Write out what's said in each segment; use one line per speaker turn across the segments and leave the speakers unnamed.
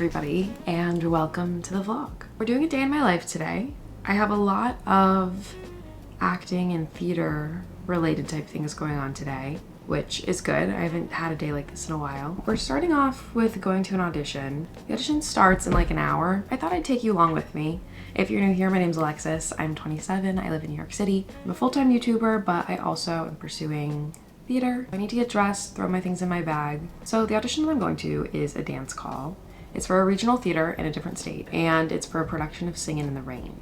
everybody, and welcome to the vlog. We're doing a day in my life today. I have a lot of acting and theater related type things going on today, which is good. I haven't had a day like this in a while. We're starting off with going to an audition. The audition starts in like an hour. I thought I'd take you along with me. If you're new here, my name's Alexis. I'm 27. I live in New York City. I'm a full-time YouTuber, but I also am pursuing theater. I need to get dressed, throw my things in my bag. So the audition that I'm going to is a dance call. It's for a regional theater in a different state, and it's for a production of Singin' in the Rain,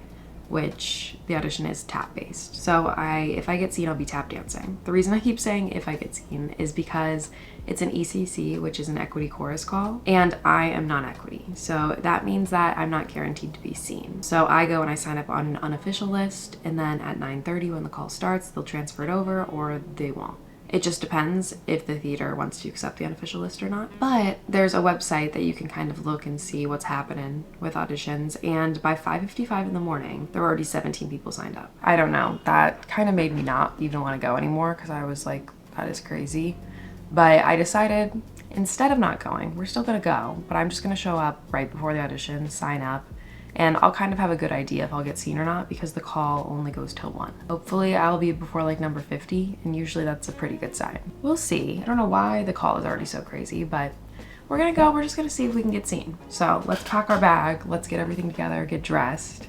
which the audition is tap based. So if I get seen, I'll be tap dancing. The reason I keep saying if I get seen is because it's an ECC, which is an equity chorus call, and I am non-equity. So that means that I'm not guaranteed to be seen. So I go and I sign up on an unofficial list, and then at 9:30 when the call starts, they'll transfer it over or they won't. It just depends if the theater wants to accept the unofficial list or not. But there's a website that you can kind of look and see what's happening with auditions. And by 5:55 in the morning, there were already 17 people signed up. I don't know. That kind of made me not even want to go anymore because I was like, that is crazy. But I decided instead of not going, we're still going to go, but I'm just going to show up right before the audition, sign up, and I'll kind of have a good idea if I'll get seen or not because the call only goes till 1. Hopefully I'll be before like number 50, and usually that's a pretty good sign. We'll see. I don't know why the call is already so crazy, but we're gonna go. We're just gonna see if we can get seen. So let's pack our bag, let's get everything together, get dressed.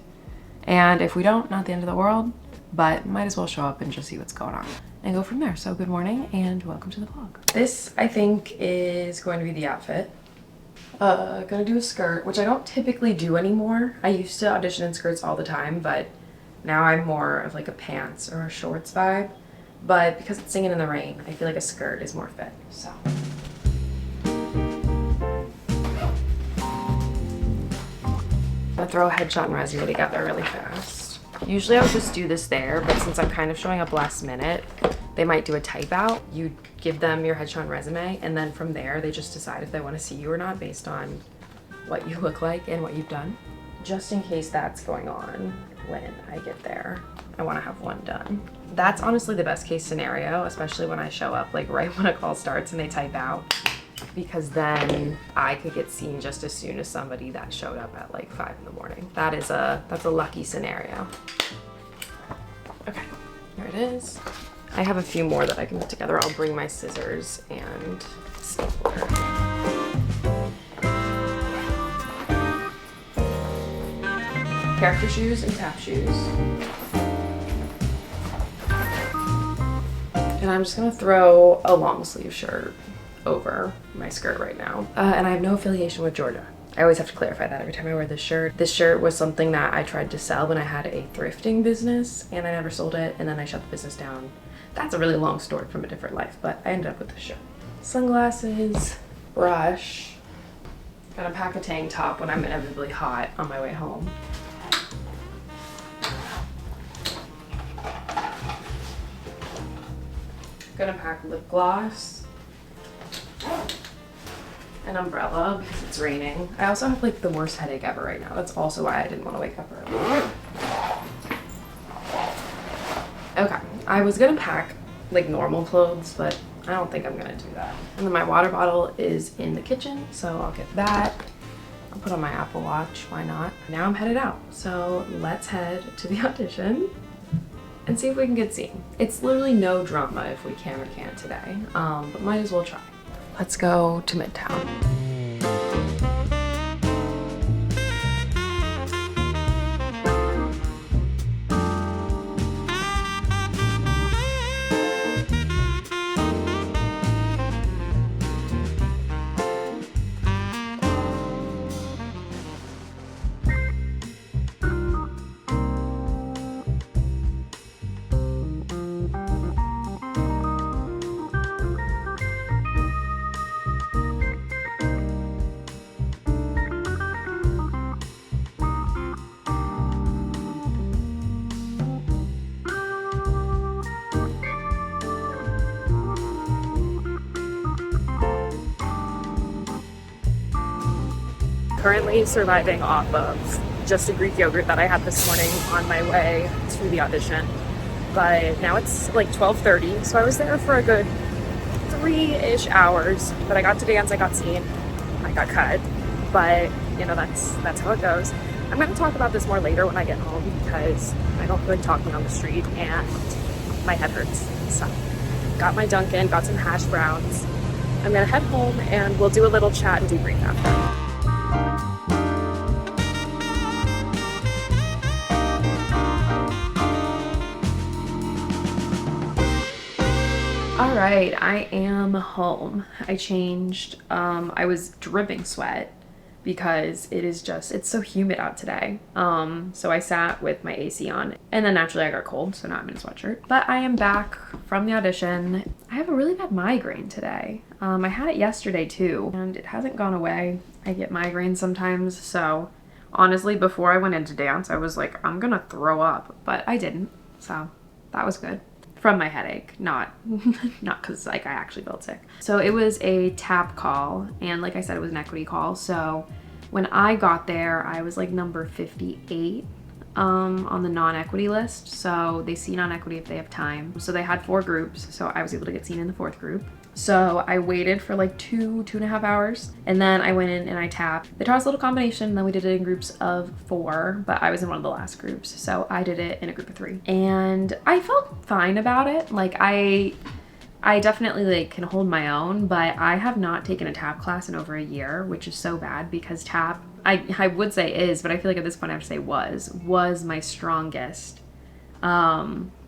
And if we don't, not the end of the world, but might as well show up and just see what's going on and go from there. So good morning and welcome to the vlog. This, I think, is going to be the outfit. Gonna do a skirt, which I don't typically do anymore. I used to audition in skirts all the time, but now I'm more of like a pants or a shorts vibe. But because it's Singin' in the Rain, I feel like a skirt is more fit, so. I'm gonna throw a headshot and resume together really fast. Usually I would just do this there, but since I'm kind of showing up last minute, they might do a type out. You give them your headshot and resume, and then from there, they just decide if they want to see you or not based on what you look like and what you've done. Just in case that's going on when I get there, I want to have one done. That's honestly the best case scenario, especially when I show up like right when a call starts and they type out, because then I could get seen just as soon as somebody that showed up at like 5 in the morning. That's a lucky scenario. Okay, here it is. I have a few more that I can put together. I'll bring my scissors and stapler. Character shoes and tap shoes. And I'm just gonna throw a long sleeve shirt over my skirt right now. And I have no affiliation with Georgia. I always have to clarify that every time I wear this shirt. This shirt was something that I tried to sell when I had a thrifting business, and I never sold it, and then I shut the business down. That's a really long story from a different life, but I ended up with this shirt. Sunglasses, brush. Gonna pack a tank top when I'm inevitably hot on my way home. Gonna pack lip gloss. An umbrella because it's raining. I also have like the worst headache ever right now. That's also why I didn't want to wake up early. Okay, I was gonna pack like normal clothes, but I don't think I'm gonna do that. And then my water bottle is in the kitchen, so I'll get that. I'll put on my Apple Watch, why not? Now I'm headed out, so let's head to the audition and see if we can get seen. It's literally no drama if we can or can't today, but might as well try. Let's go to Midtown. Currently surviving off of just a Greek yogurt that I had this morning on my way to the audition. But now it's like 12:30, so I was there for a good 3-ish hours. But I got to dance, I got seen, I got cut. But you know, that's how it goes. I'm going to talk about this more later when I get home because I don't feel like talking on the street and my head hurts. So got my Dunkin', got some hash browns. I'm going to head home and we'll do a little chat and debrief after. All right, I am home. I changed. I was dripping sweat because it's so humid out today. So I sat with my AC on, and then naturally I got cold, so now I'm in a sweatshirt. But I am back from the audition. I have a really bad migraine today. I had it yesterday too, and it hasn't gone away. I get migraines sometimes, so honestly, before I went into dance, I was like, I'm gonna throw up, but I didn't, so that was good. From my headache, not because like I actually felt sick. So it was a tap call, and like I said, it was an equity call. So when I got there, I was like number 58 on the non-equity list. So they see non-equity if they have time. So they had 4 groups, so I was able to get seen in the 4th group. So I waited for like 2.5 hours, and then I went in and I tapped. They taught us a little combination, and then we did it in groups of 4, but I was in one of the last groups, so I did it in a group of 3. And I felt fine about it. Like I definitely like can hold my own, but I have not taken a tap class in over a year, which is so bad because tap, I would say is, but I feel like at this point I have to say was my strongest.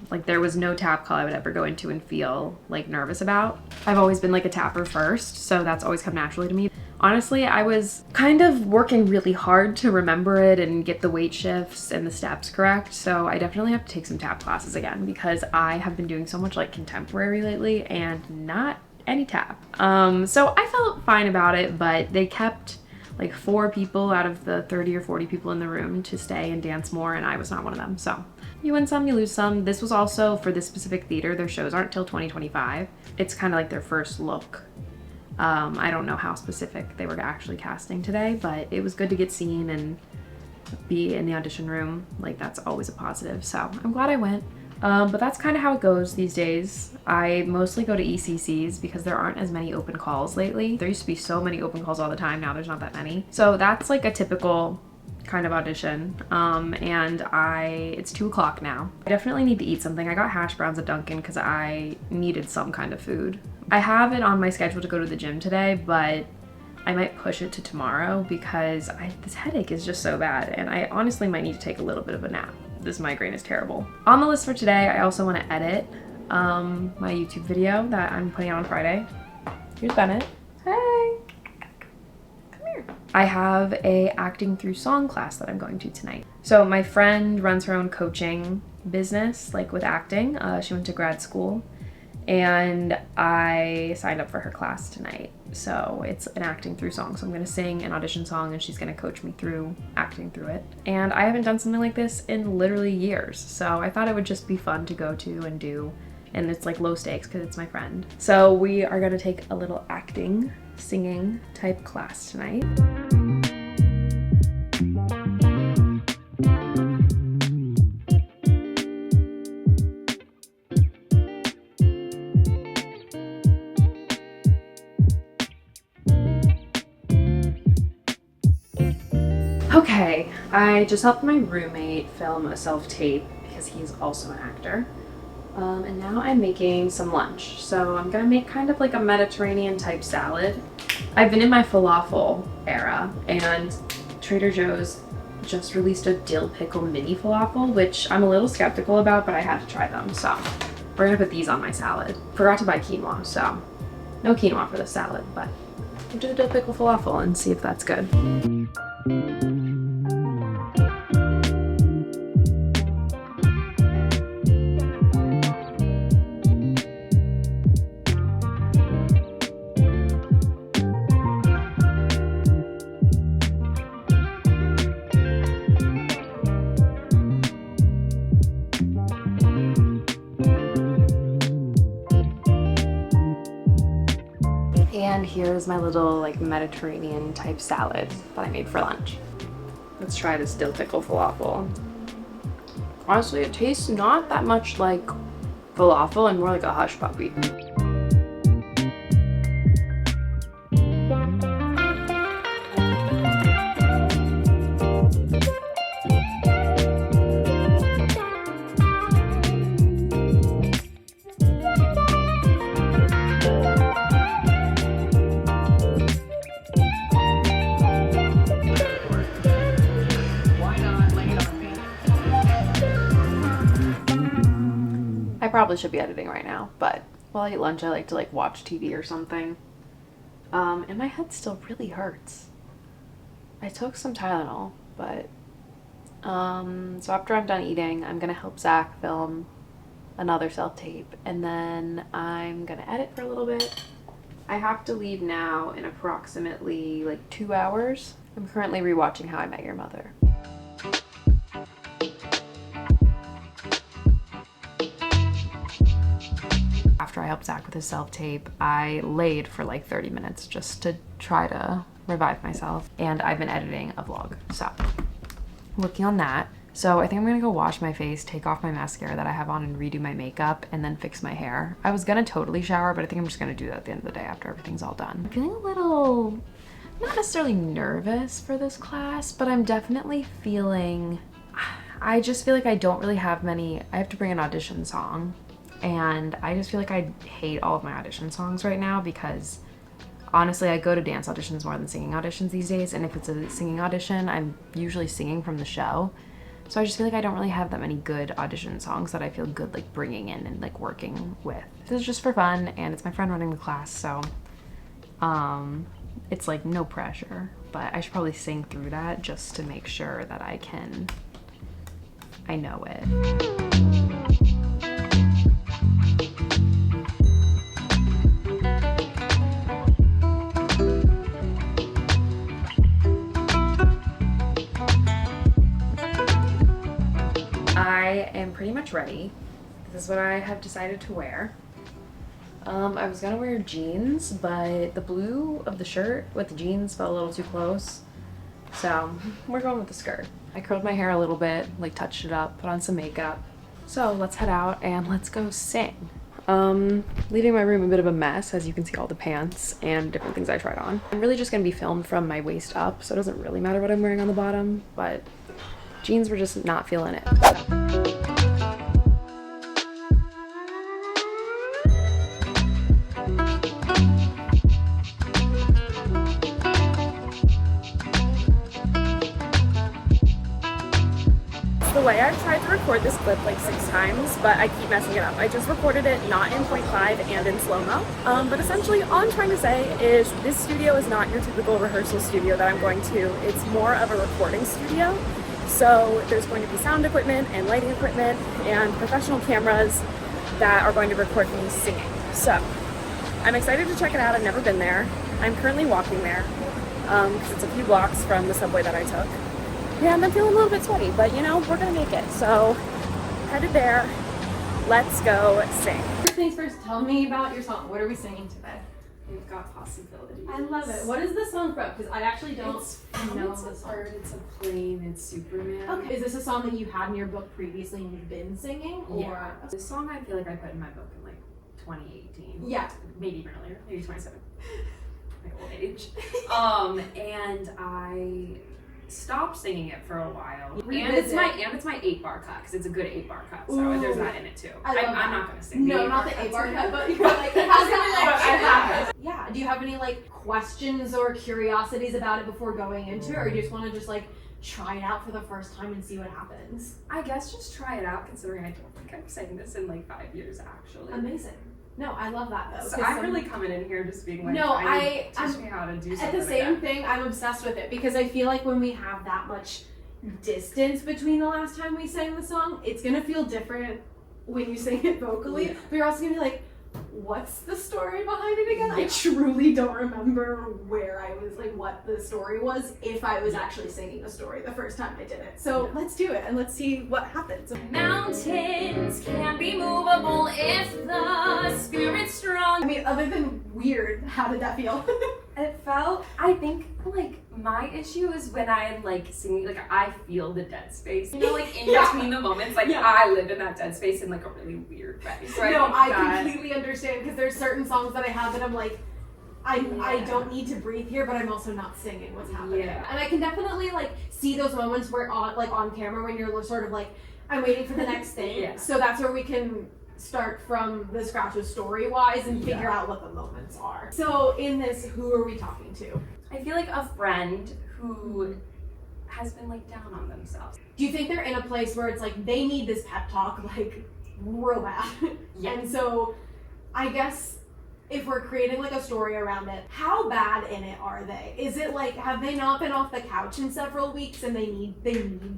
Like there was no tap call I would ever go into and feel like nervous about. I've always been like a tapper first, so that's always come naturally to me. Honestly, I was kind of working really hard to remember it and get the weight shifts and the steps correct, so I definitely have to take some tap classes again because I have been doing so much like contemporary lately and not any tap. So I felt fine about it, but they kept like 4 people out of the 30 or 40 people in the room to stay and dance more, and I was not one of them. So you win some, you lose some. This was also for this specific theater. Their shows aren't till 2025. It's kind of like their first look. I don't know how specific they were actually casting today, but it was good to get seen and be in the audition room. Like that's always a positive. So I'm glad I went. But that's kind of how it goes these days. I mostly go to ECCs because there aren't as many open calls lately. There used to be so many open calls all the time. Now there's not that many. So that's like a typical kind of audition. And it's 2 o'clock now. I definitely need to eat something. I got hash browns at Dunkin' because I needed some kind of food. I have it on my schedule to go to the gym today, but I might push it to tomorrow because this headache is just so bad, and I honestly might need to take a little bit of a nap. This migraine is terrible. On the list for today, I also want to edit my YouTube video that I'm putting out on Friday. Here's Bennett. Hey! Come here. I have a acting through song class that I'm going to tonight. So my friend runs her own coaching business, like with acting. She went to grad school, and I signed up for her class tonight. So it's an acting through song. So I'm gonna sing an audition song and she's gonna coach me through acting through it. And I haven't done something like this in literally years. So I thought it would just be fun to go to and do. And it's like low stakes because it's my friend. So we are gonna take a little acting, singing type class tonight. Okay, I just helped my roommate film a self-tape because he's also an actor. And now I'm making some lunch. So I'm gonna make kind of like a Mediterranean type salad. I've been in my falafel era, and Trader Joe's just released a dill pickle mini falafel, which I'm a little skeptical about, but I had to try them. So we're gonna put these on my salad. Forgot to buy quinoa, so no quinoa for the salad, but we'll do the dill pickle falafel and see if that's good. And here's my little like Mediterranean type salad that I made for lunch. Let's try this dill pickle falafel. Honestly, it tastes not that much like falafel and more like a hush puppy. probably should be editing right now, but while I eat lunch, I like to like watch TV or something. And my head still really hurts. I took some Tylenol, but so after I'm done eating, I'm gonna help Zach film another self-tape, and then I'm gonna edit for a little bit. I have to leave now in approximately like 2 hours. I'm currently rewatching How I Met Your Mother. After I helped Zach with his self-tape, I laid for like 30 minutes just to try to revive myself, and I've been editing a vlog, so working on that. So I think I'm gonna go wash my face, take off my mascara that I have on, and redo my makeup, and then fix my hair. I was gonna totally shower, but I think I'm just gonna do that at the end of the day after everything's all done. I'm feeling a little, not necessarily nervous for this class, but I'm definitely feeling, I just feel like I don't really have many. I have to bring an audition song, and I just feel like I hate all of my audition songs right now because honestly, I go to dance auditions more than singing auditions these days, and if it's a singing audition, I'm usually singing from the show. So I just feel like I don't really have that many good audition songs that I feel good like bringing in and like working with. This is just for fun, and it's my friend running the class, so it's like no pressure, but I should probably sing through that just to make sure that I know it. I am pretty much ready. This is what I have decided to wear. I was gonna wear jeans, but the blue of the shirt with the jeans felt a little too close. So we're going with the skirt. I curled my hair a little bit, like touched it up, put on some makeup. So let's head out and let's go sing. Leaving my room a bit of a mess, as you can see all the pants and different things I tried on. I'm really just gonna be filmed from my waist up, so it doesn't really matter what I'm wearing on the bottom, but jeans were just not feeling it. The way I've tried to record this clip like 6 times, but I keep messing it up. I just recorded it not in 0.5 and in slow-mo. But essentially all I'm trying to say is this studio is not your typical rehearsal studio that I'm going to. It's more of a recording studio. So there's going to be sound equipment and lighting equipment and professional cameras that are going to record me singing. So I'm excited to check it out. I've never been there. I'm currently walking there because it's a few blocks from the subway that I took. Yeah, and I'm feeling a little bit sweaty, but you know, we're gonna make it. So headed there. Let's go sing.
First things first, tell me about your song. What are we singing today?
We've got possibilities.
I love it. What is the song from? Because I actually don't know
It's
the
a
song.
bird, it's a plane, it's Superman.
Okay. Is this a song that you had in your book previously and you've been singing? Or?
Yeah. This song I feel like I put in my book in like 2018.
Yeah.
Maybe even earlier, maybe 27. My old age. And I stopped singing it for a while. And it's my 8-bar cut, because it's a good 8-bar cut. So
Ooh.
there's that in it too.
I love
I'm
that.
not gonna sing.
No, not the 8-bar cut, but you're like, it has that like, yeah. Do you have any like questions or curiosities about it before going into it, or you just want to just like try it out for the first time and see what happens?
I guess just try it out, considering I don't think I've sang this in like 5 years actually.
Amazing. No, I love that though.
So I'm really coming in here just being like,
No,
teach me how to do something.
At the same
again.
thing, I'm obsessed with it because I feel like when we have that much distance between the last time we sang the song, it's gonna feel different when you sing it vocally.
Yeah.
But you're also gonna be like, what's the story behind it again? I truly don't remember where I was, like what the story was, if I was actually singing a story the first time I did it. So let's do it and let's see what happens.
Mountains can be movable if the spirit's strong.
I mean, other than weird, how did that feel?
It felt, I think, like, my issue is when I'm, like, singing, like, I feel the dead space. You know, like, in between the moments, like, I live in that dead space in, like, a really weird way. So
I completely understand, because there's certain songs that I have that I'm like, I don't need to breathe here, but I'm also not singing what's happening.
Yeah.
And I can definitely, like, see those moments where, on camera, when you're sort of, like, I'm waiting for the next thing.
Yeah.
So that's where we can start from the scratches story-wise and figure out what the moments are. So in this, who are we talking to?
I feel like a friend who has been, like, down on themselves.
Do you think they're in a place where it's like they need this pep talk, like real bad.
Yeah.
And so I guess if we're creating like a story around it, how bad in it are they? Is it like, have they not been off the couch in several weeks and they need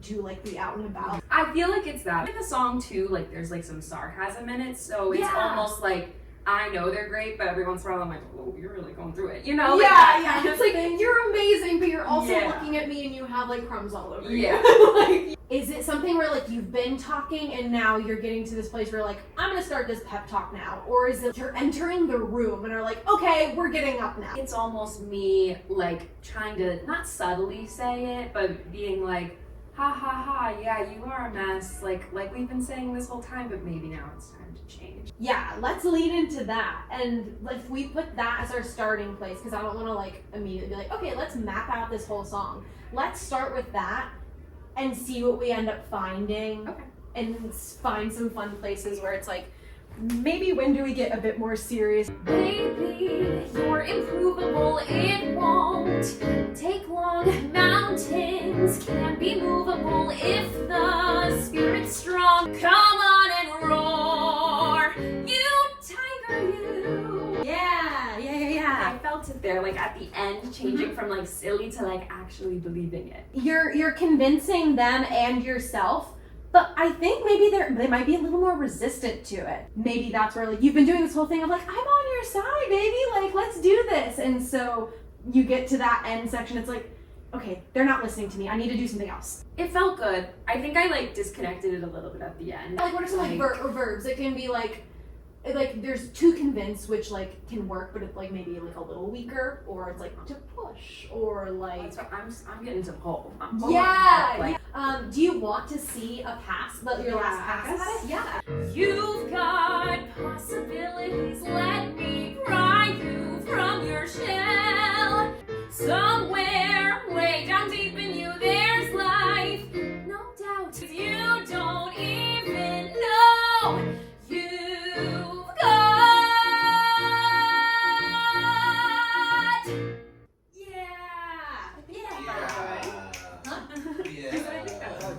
to like be out and about?
I feel like it's that. In the song too, like there's like some sarcasm in it, so it's almost like I know they're great, but every once in a while I'm like, oh, you're really going through it, you know? Like
yeah. It's like, you're amazing, but you're also looking at me and you have like crumbs all over you. Like, is it something where like you've been talking and now you're getting to this place where like, I'm gonna start this pep talk now? Or is it you're entering the room and are like, okay, we're getting up now?
It's almost me like trying to not subtly say it, but being like, ha ha ha, yeah, you are a mess, like we've been saying this whole time, but maybe now it's time to change.
Yeah, let's lead into that. And if we put that as our starting place, because I don't want to like immediately be like, okay, let's map out this whole song. Let's start with that and see what we end up finding.
Okay.
And find some fun places where it's like, maybe when do we get a bit more serious?
Baby, you're improvable, it won't take long. Mountains can be movable if the spirit's strong. Come on and roar, you tiger, you.
Yeah.
I felt it there, like at the end, changing from like silly to like actually believing it.
You're convincing them and yourself. But I think maybe they might be a little more resistant to it. Maybe that's where like you've been doing this whole thing of like, I'm on your side, baby, like let's do this. And so you get to that end section, it's like, okay, they're not listening to me. I need to do something else.
It felt good. I think I like disconnected it a little bit at the end.
Like what are some like verbs? It can be like there's to convince, which like can work, but it's like maybe like a little weaker, or it's like to push, or like
that's what I'm getting to pull.
Do you want to see a pass? Your last pass at it?
Yeah. You've got possibilities. Let me pry you from your shell. Somewhere way down deep in you, there's life. No doubt. You don't even know. You've got.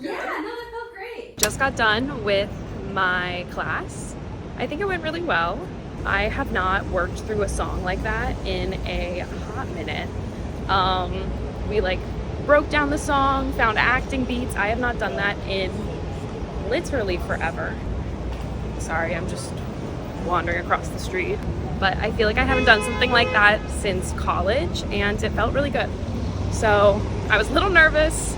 Yeah, no, that felt great.
Just got done with my class. I think it went really well. I have not worked through a song like that in a hot minute. We like broke down the song, found acting beats. I have not done that in literally forever. Sorry, I'm just wandering across the street. But I feel like I haven't done something like that since college, and it felt really good. So I was a little nervous,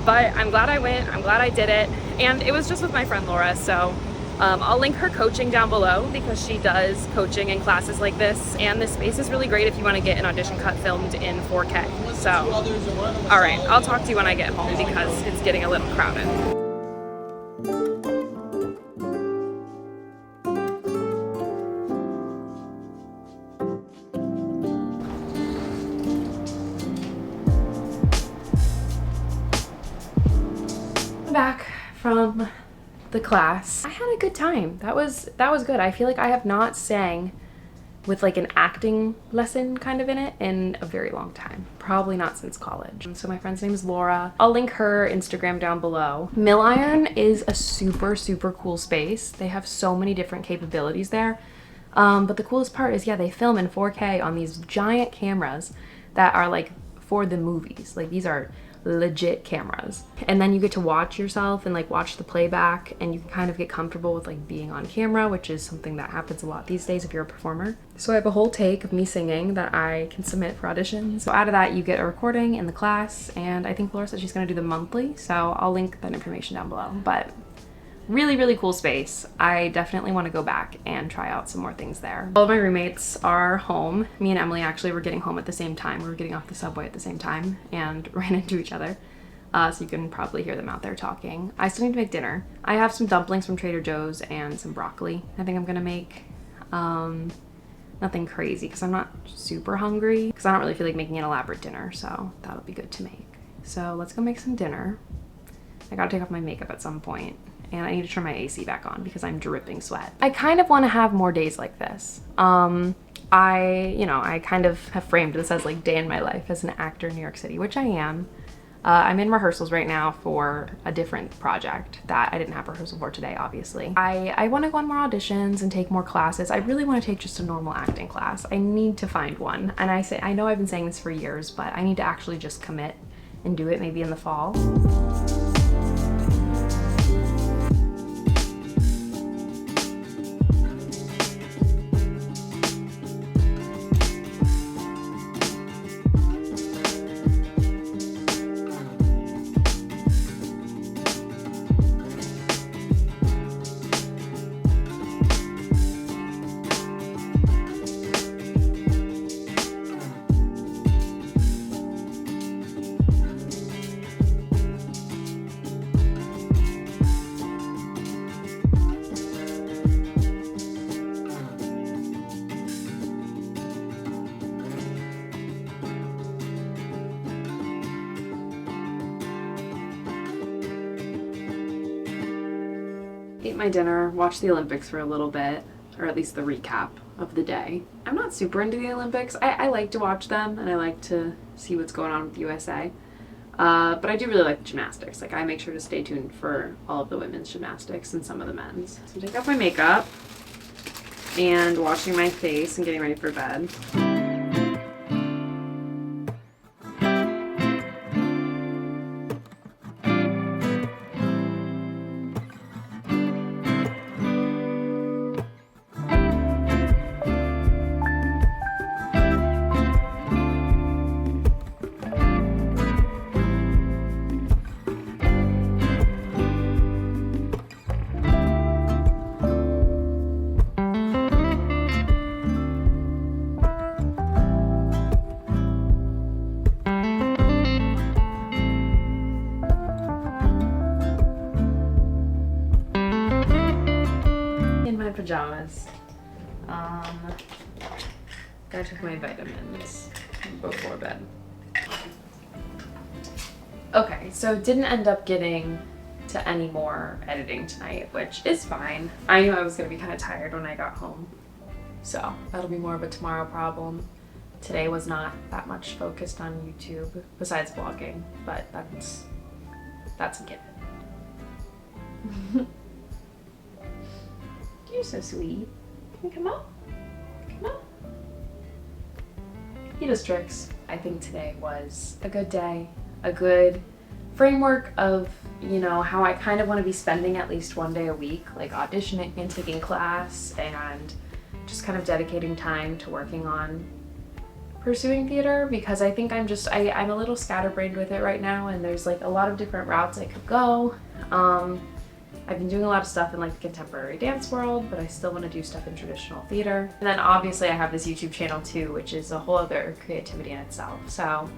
but I'm glad I went. I'm glad I did it. And it was just with my friend Laura, so I'll link her coaching down below because she does coaching and classes like this. And this space is really great if you want to get an audition cut filmed in 4K. So, all right, I'll talk to you when I get home because it's getting a little crowded. Back from the class. I had a good time. That was good. I feel like I have not sang with like an acting lesson kind of in it in a very long time. Probably not since college. So my friend's name is Laura. I'll link her Instagram down below. Mill Iron is a super cool space. They have so many different capabilities there. But the coolest part is, yeah, they film in 4K on these giant cameras that are like for the movies. Like these are legit cameras, and then you get to watch yourself and like watch the playback, and you can kind of get comfortable with like being on camera, which is something that happens a lot these days if you're a performer. So I have a whole take of me singing that I can submit for auditions. So out of that you get a recording in the class, and I think Laura said she's going to do the monthly, so I'll link that information down below. But really cool space. I definitely want to go back and try out some more things there. All of my roommates are home. Me and Emily actually were getting home at the same time. We were getting off the subway at the same time and ran into each other. So you can probably hear them out there talking. I still need to make dinner. I have some dumplings from Trader Joe's and some broccoli I think I'm gonna make. Nothing crazy because I'm not super hungry, because I don't really feel like making an elaborate dinner, so that'll be good to make. So let's go make some dinner. I gotta take off my makeup at some point. And I need to turn my AC back on because I'm dripping sweat. I kind of want to have more days like this. I kind of have framed this as like day in my life as an actor in New York City, which I am. I'm in rehearsals right now for a different project that I didn't have rehearsal for today, obviously. I want to go on more auditions and take more classes. I really want to take just a normal acting class. I need to find one. And I know I've been saying this for years, but I need to actually just commit and do it maybe in the fall. Ate my dinner, watched the Olympics for a little bit, or at least the recap of the day. I'm not super into the Olympics. I like to watch them and I like to see what's going on with the USA. But I do really like the gymnastics. Like, I make sure to stay tuned for all of the women's gymnastics and some of the men's. So take off my makeup and washing my face and getting ready for bed. Pajamas. Gotta take my vitamins before bed. Okay, so didn't end up getting to any more editing tonight, which is fine. I knew I was gonna be kind of tired when I got home, so that'll be more of a tomorrow problem. Today was not that much focused on YouTube besides vlogging, but that's a given. You're so sweet. Can you come out? Come out. He does tricks. I think today was a good day, a good framework of, you know, how I kind of want to be spending at least one day a week, like auditioning and taking class and just kind of dedicating time to working on pursuing theater, because I think I'm a little scatterbrained with it right now, and there's like a lot of different routes I could go. I've been doing a lot of stuff in like the contemporary dance world, but I still want to do stuff in traditional theater. And then obviously I have this YouTube channel too, which is a whole other creativity in itself. So,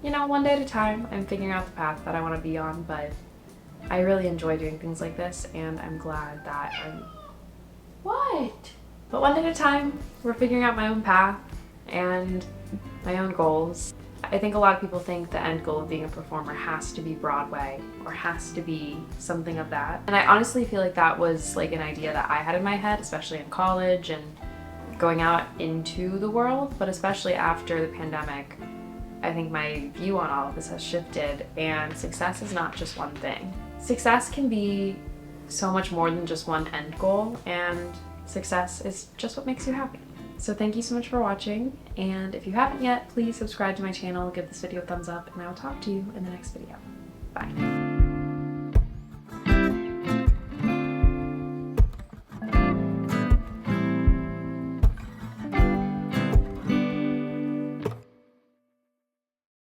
you know, one day at a time, I'm figuring out the path that I want to be on, but I really enjoy doing things like this, and I'm glad that But one day at a time, we're figuring out my own path and my own goals. I think a lot of people think the end goal of being a performer has to be Broadway or has to be something of that. And I honestly feel like that was like an idea that I had in my head, especially in college and going out into the world, but especially after the pandemic, I think my view on all of this has shifted, and success is not just one thing. Success can be so much more than just one end goal, and success is just what makes you happy. So thank you so much for watching, and if you haven't yet, please subscribe to my channel, give this video a thumbs up, and I will talk to you in the next video. Bye.